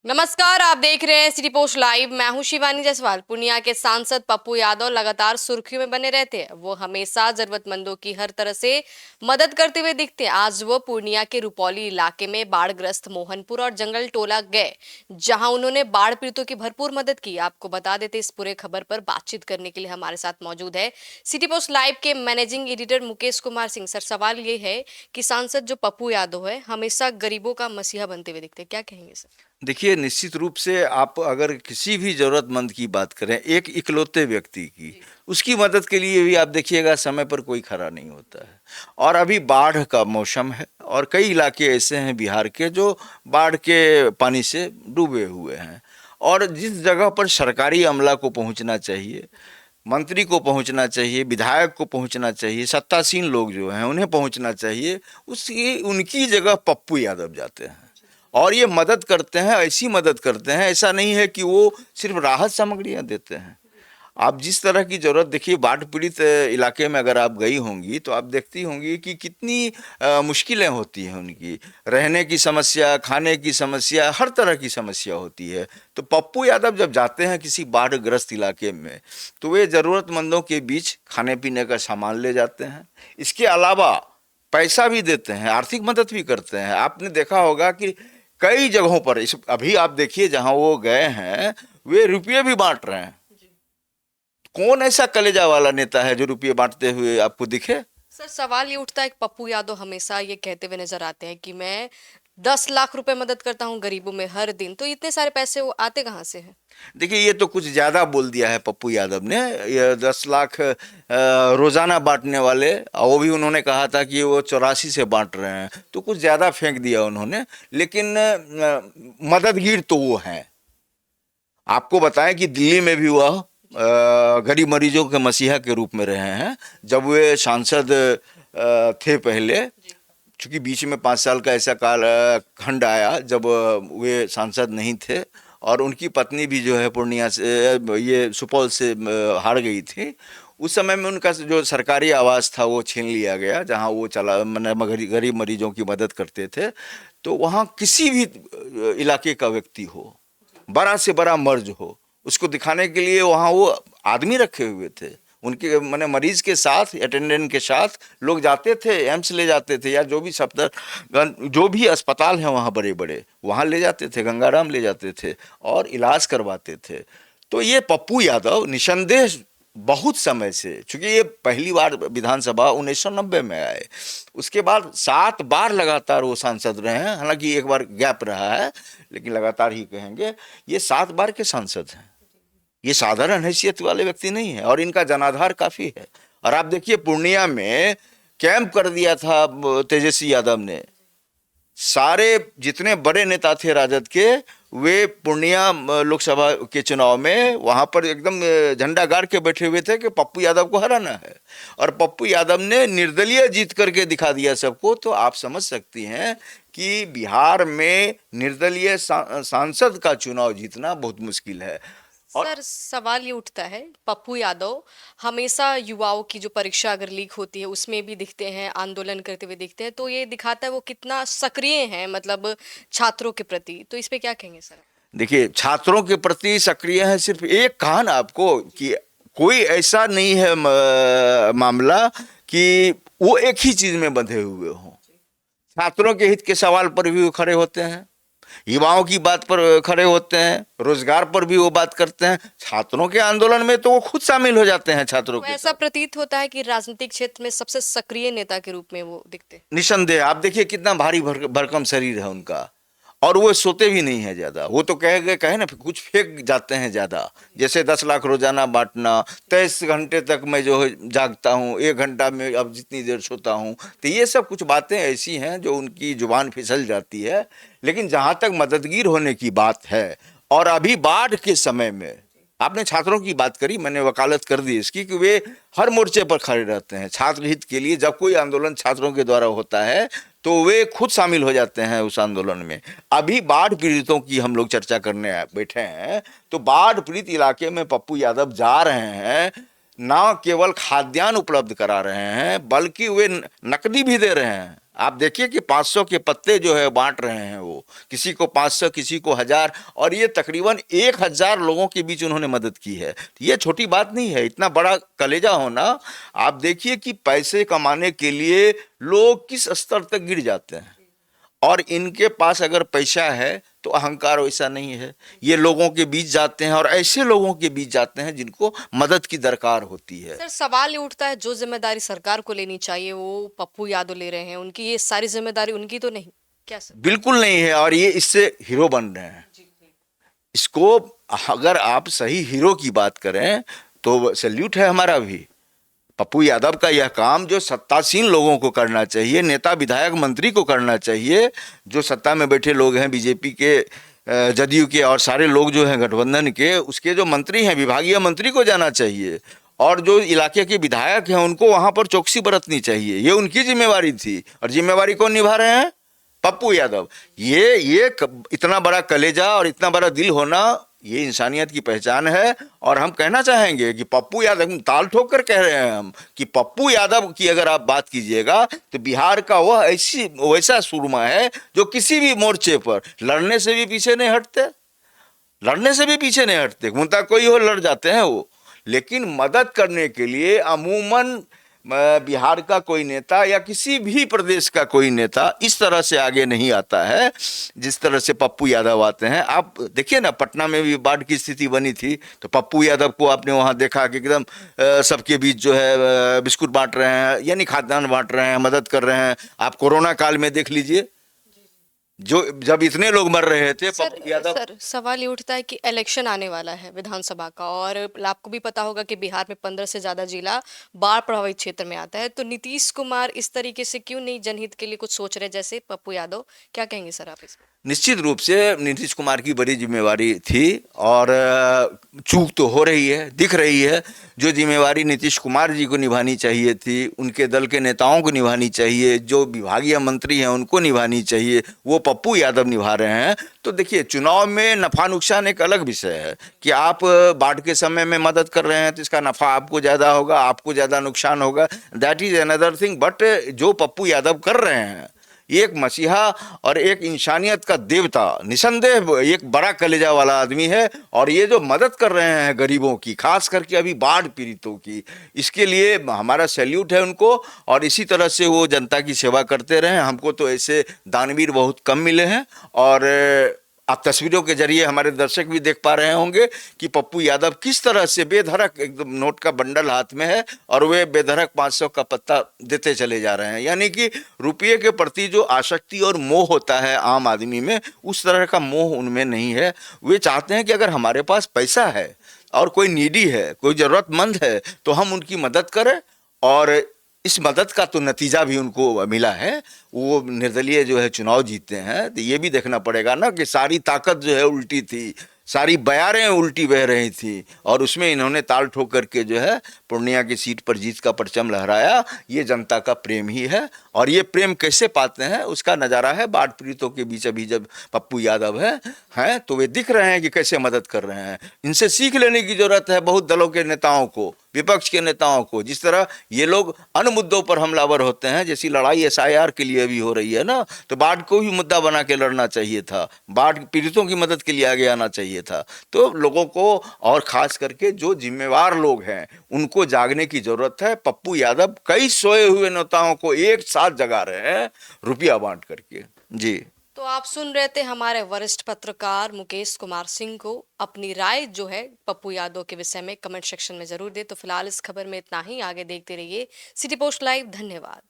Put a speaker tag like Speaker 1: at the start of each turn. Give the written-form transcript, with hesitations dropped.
Speaker 1: नमस्कार, आप देख रहे हैं सिटी पोस्ट लाइव। मैं हूं शिवानी जायसवाल। पूर्णिया के सांसद पप्पू यादव लगातार सुर्खियों में बने रहते हैं। वो हमेशा जरूरतमंदों की हर तरह से मदद करते हुए दिखते हैं। आज वो पूर्णिया के रुपौली इलाके में बाढ़ग्रस्त मोहनपुर और जंगल टोला गए, जहां उन्होंने बाढ़ पीड़ितों की भरपूर मदद की। आपको बता देते, इस पूरे खबर पर बातचीत करने के लिए हमारे साथ मौजूद है सिटी पोस्ट लाइव के managing editor Mukesh Kumar Singh. Sir, सवाल ये है कि सांसद जो पप्पू यादव है हमेशा गरीबों का मसीहा बनते हुए दिखते हैं, क्या कहेंगे सर?
Speaker 2: देखिए, निश्चित रूप से आप अगर किसी भी ज़रूरतमंद की बात करें, एक इकलौते व्यक्ति की, उसकी मदद के लिए भी आप देखिएगा समय पर कोई खड़ा नहीं होता है। और अभी बाढ़ का मौसम है और कई इलाके ऐसे हैं बिहार के जो बाढ़ के पानी से डूबे हुए हैं। और जिस जगह पर सरकारी अमला को पहुंचना चाहिए, मंत्री को पहुंचना चाहिए, विधायक को पहुंचना चाहिए, सत्तासीन लोग जो हैं उन्हें पहुंचना चाहिए, उसकी उनकी जगह पप्पू यादव जाते हैं और ये मदद करते हैं। ऐसी मदद करते हैं, ऐसा नहीं है कि वो सिर्फ राहत सामग्रियां देते हैं। आप जिस तरह की ज़रूरत देखिए, बाढ़ पीड़ित इलाके में अगर आप गई होंगी तो आप देखती होंगी कि कितनी मुश्किलें होती हैं उनकी। रहने की समस्या, खाने की समस्या, हर तरह की समस्या होती है। तो पप्पू यादव जब जाते हैं किसी बाढ़ग्रस्त इलाके में तो वे ज़रूरतमंदों के बीच खाने पीने का सामान ले जाते हैं। इसके अलावा पैसा भी देते हैं, आर्थिक मदद भी करते हैं। आपने देखा होगा कि कई जगहों पर इस अभी आप देखिए जहां वो गए हैं, वे रुपये भी बांट रहे हैं। कौन ऐसा कलेजा वाला नेता है जो रुपये बांटते हुए आपको दिखे?
Speaker 1: सर, सवाल ये उठता है कि पप्पू यादव हमेशा ये कहते हुए नजर आते हैं कि मैं 10 लाख रुपए मदद करता हूँ गरीबों में हर दिन। तो इतने सारे पैसे वो आते कहाँ से हैं?
Speaker 2: देखिए, ये तो कुछ ज़्यादा बोल दिया है पप्पू यादव ने। ये 10 लाख रोज़ाना बांटने वाले, और वो भी उन्होंने कहा था कि वो 84 से बांट रहे हैं, तो कुछ ज़्यादा फेंक दिया उन्होंने। लेकिन मददगीर तो वो हैं। आपको बताएं कि दिल्ली में भी वह गरीब मरीजों के मसीहा के रूप में रहे हैं। जब वे सांसद थे पहले, चूंकि बीच में 5 साल का ऐसा काल खंड आया जब वे सांसद नहीं थे और उनकी पत्नी भी जो है पूर्णिया से, ये सुपौल से हार गई थी। उस समय में उनका जो सरकारी आवास था वो छीन लिया गया, जहां वो चला मैंने गरीब मरीजों की मदद करते थे। तो वहां किसी भी इलाके का व्यक्ति हो, बड़ा से बड़ा मर्ज हो, उसको दिखाने के लिए वहाँ वो आदमी रखे हुए थे। उनके मैंने मरीज के साथ, अटेंडेंट के साथ लोग जाते थे, एम्स ले जाते थे, या जो भी सफदरगंज जो भी अस्पताल हैं वहाँ बड़े बड़े, वहाँ ले जाते थे, गंगाराम ले जाते थे और इलाज करवाते थे। तो ये पप्पू यादव निसंदेह बहुत समय से, चूंकि ये पहली बार विधानसभा 1990 में आए, उसके बाद 7 बार लगातार वो सांसद रहे हैं। हालांकि एक बार गैप रहा है, लेकिन लगातार ही कहेंगे। ये 7 बार के सांसद हैं। ये साधारण हैसियत वाले व्यक्ति नहीं है और इनका जनाधार काफी है। और आप देखिए, पूर्णिया में कैंप कर दिया था तेजस्वी यादव ने। सारे जितने बड़े नेता थे राजद के, वे पूर्णिया लोकसभा के चुनाव में वहां पर एकदम झंडा गाड़ के बैठे हुए थे कि पप्पू यादव को हराना है। और पप्पू यादव ने निर्दलीय जीत करके दिखा दिया सबको। तो आप समझ सकती हैं कि बिहार में निर्दलीय सांसद का चुनाव जीतना बहुत मुश्किल है। और
Speaker 1: सर, सवाल ये उठता है, पप्पू यादव हमेशा युवाओं की जो परीक्षा अगर लीक होती है उसमें भी दिखते हैं, आंदोलन करते हुए दिखते हैं। तो ये दिखाता है वो कितना सक्रिय हैं, मतलब छात्रों के प्रति। तो इस पे क्या कहेंगे सर?
Speaker 2: देखिए, छात्रों के प्रति सक्रिय है, सिर्फ एक कहा ना आपको कि कोई ऐसा नहीं है मामला कि वो एक ही चीज में बंधे हुए हों। छात्रों के हित के सवाल पर भी वो खड़े होते हैं, युवाओं की बात पर खड़े होते हैं, रोजगार पर भी वो बात करते हैं। छात्रों के आंदोलन में तो वो खुद शामिल हो जाते हैं छात्रों
Speaker 1: तो
Speaker 2: के
Speaker 1: ऐसा
Speaker 2: साथ।
Speaker 1: प्रतीत होता है कि राजनीतिक क्षेत्र में सबसे सक्रिय नेता के रूप में वो दिखते हैं।
Speaker 2: निसंदेह आप देखिए कितना भारी भरकम शरीर है उनका। और वो सोते भी नहीं है ज्यादा। वो तो कहे ना, कुछ फेंक जाते हैं ज्यादा। जैसे 10 लाख रोजाना बांटना, 23 घंटे तक मैं जो है जागता हूँ, 1 घंटा में अब जितनी देर सोता हूँ। तो ये सब कुछ बातें ऐसी हैं जो उनकी जुबान फिसल जाती है। लेकिन जहाँ तक मददगीर होने की बात है, और अभी बाढ़ के समय में आपने छात्रों की बात करी, मैंने वकालत कर दी इसकी कि वे हर मोर्चे पर खड़े रहते हैं छात्र हित के लिए। जब कोई आंदोलन छात्रों के द्वारा होता है तो वे खुद शामिल हो जाते हैं उस आंदोलन में। अभी बाढ़ पीड़ितों की हम लोग चर्चा करने बैठे हैं, तो बाढ़ पीड़ित इलाके में पप्पू यादव जा रहे हैं, ना केवल खाद्यान्न उपलब्ध करा रहे हैं बल्कि वे नकदी भी दे रहे हैं। आप देखिए कि 500 के पत्ते जो है बांट रहे हैं, वो किसी को 500 किसी को 1000, और ये तकरीबन 1000 लोगों के बीच उन्होंने मदद की है। तो ये छोटी बात नहीं है, इतना बड़ा कलेजा होना। आप देखिए कि पैसे कमाने के लिए लोग किस स्तर तक गिर जाते हैं, और इनके पास अगर पैसा है तो अहंकार वैसा नहीं है। ये लोगों के बीच जाते हैं और ऐसे लोगों के बीच जाते हैं जिनको मदद की दरकार होती है।
Speaker 1: सर सवाल ये उठता है, जो जिम्मेदारी सरकार को लेनी चाहिए वो पप्पू यादव ले रहे हैं, उनकी ये सारी जिम्मेदारी उनकी तो नहीं क्या सर?
Speaker 2: बिल्कुल नहीं है, और ये इससे हीरो बन रहे हैं। इसको अगर आप सही हीरो की बात करें तो सैल्यूट है हमारा भी। पप्पू यादव का यह काम जो सत्तासीन लोगों को करना चाहिए, नेता विधायक मंत्री को करना चाहिए, जो सत्ता में बैठे लोग हैं बीजेपी के, जदयू के और सारे लोग जो हैं गठबंधन के, उसके जो मंत्री हैं विभागीय मंत्री को जाना चाहिए, और जो इलाके के विधायक हैं उनको वहां पर चौकसी बरतनी चाहिए। ये उनकी जिम्मेवारी थी, और जिम्मेवारी कौन निभा रहे हैं? पप्पू यादव। इतना बड़ा कलेजा और इतना बड़ा दिल होना, ये इंसानियत की पहचान है। और हम कहना चाहेंगे कि पप्पू यादव, ताल ठोक कर कह रहे हैं हम कि पप्पू यादव की अगर आप बात कीजिएगा तो बिहार का वह वैसा सुरमा है जो किसी भी मोर्चे पर लड़ने से भी पीछे नहीं हटते, लड़ने से भी पीछे नहीं हटते। मुद्दा कोई हो लड़ जाते हैं वो, लेकिन मदद करने के लिए अमूमन बिहार का कोई नेता या किसी भी प्रदेश का कोई नेता इस तरह से आगे नहीं आता है जिस तरह से पप्पू यादव आते हैं। आप देखिए ना, पटना में भी बाढ़ की स्थिति बनी थी तो पप्पू यादव को आपने वहां देखा कि एकदम सबके बीच जो है बिस्कुट बांट रहे हैं, यानी खाद्यान्न बांट रहे हैं, मदद कर रहे हैं। आप कोरोना काल में देख लीजिए, जो जब इतने लोग मर रहे थे, पप्पू यादव।
Speaker 1: सर सवाल ये उठता है कि इलेक्शन आने वाला है विधानसभा का, और आपको भी पता होगा कि बिहार में 15 से ज्यादा जिला बाढ़ प्रभावित क्षेत्र में आता है, तो नीतीश कुमार इस तरीके से क्यों नहीं जनहित के लिए कुछ सोच रहे जैसे पप्पू यादव? क्या कहेंगे सर आप इस?
Speaker 2: निश्चित रूप से नीतीश कुमार की बड़ी जिम्मेवारी थी, और चूक तो हो रही है, दिख रही है। जो जिम्मेवारी नीतीश कुमार जी को निभानी चाहिए थी, उनके दल के नेताओं को निभानी चाहिए, जो विभागीय मंत्री हैं उनको निभानी चाहिए, वो पप्पू यादव निभा रहे हैं। तो देखिए, चुनाव में नफा नुकसान एक अलग विषय है कि आप बाढ़ के समय में मदद कर रहे हैं तो इसका नफा आपको ज़्यादा होगा, आपको ज़्यादा नुकसान होगा, that is another thing. But जो पप्पू यादव कर रहे हैं, एक मसीहा और एक इंसानियत का देवता, निसंदेह एक बड़ा कलेजा वाला आदमी है। और ये जो मदद कर रहे हैं गरीबों की, खास करके अभी बाढ़ पीड़ितों की, इसके लिए हमारा सैल्यूट है उनको। और इसी तरह से वो जनता की सेवा करते रहें। हमको तो ऐसे दानवीर बहुत कम मिले हैं, और आप तस्वीरों के जरिए हमारे दर्शक भी देख पा रहे होंगे कि पप्पू यादव किस तरह से बेधड़क, एकदम नोट का बंडल हाथ में है और वे बेधड़क 500 का पत्ता देते चले जा रहे हैं। यानी कि रुपये के प्रति जो आसक्ति और मोह होता है आम आदमी में, उस तरह का मोह उनमें नहीं है। वे चाहते हैं कि अगर हमारे पास पैसा है और कोई नीडी है, कोई ज़रूरतमंद है, तो हम उनकी मदद करें। और इस मदद का तो नतीजा भी उनको मिला है, वो निर्दलीय जो है चुनाव जीतते हैं। तो ये भी देखना पड़ेगा ना कि सारी ताकत जो है उल्टी थी, सारी बयारें उल्टी बह रही थी, और उसमें इन्होंने ताल ठोक करके जो है पूर्णिया की सीट पर जीत का परचम लहराया। ये जनता का प्रेम ही है, और ये प्रेम कैसे पाते हैं उसका नज़ारा है बाढ़ पीड़ितों के बीच। अभी जब पप्पू यादव हैं तो वे दिख रहे हैं कि कैसे मदद कर रहे हैं। इनसे सीख लेने की जरूरत है बहुत दलों के नेताओं को, विपक्ष के नेताओं को। जिस तरह ये लोग अन्य मुद्दों पर हमलावर होते हैं, जैसी लड़ाई SIR के लिए भी हो रही है ना, तो बाढ़ को भी मुद्दा बना के लड़ना चाहिए था, बाढ़ पीड़ितों की मदद के लिए आगे आना चाहिए था। तो लोगों को, और खास करके जो जिम्मेवार लोग हैं, उनको जागने की जरूरत है। पप्पू यादव कई सोए हुए नेताओं को एक साथ जगा रहे हैं रुपया बांट करके। जी,
Speaker 1: तो आप सुन रहे थे हमारे वरिष्ठ पत्रकार मुकेश कुमार सिंह को। अपनी राय जो है पप्पू यादव के विषय में कमेंट सेक्शन में जरूर दे। तो फिलहाल इस खबर में इतना ही, आगे देखते रहिए सिटी पोस्ट लाइव। धन्यवाद।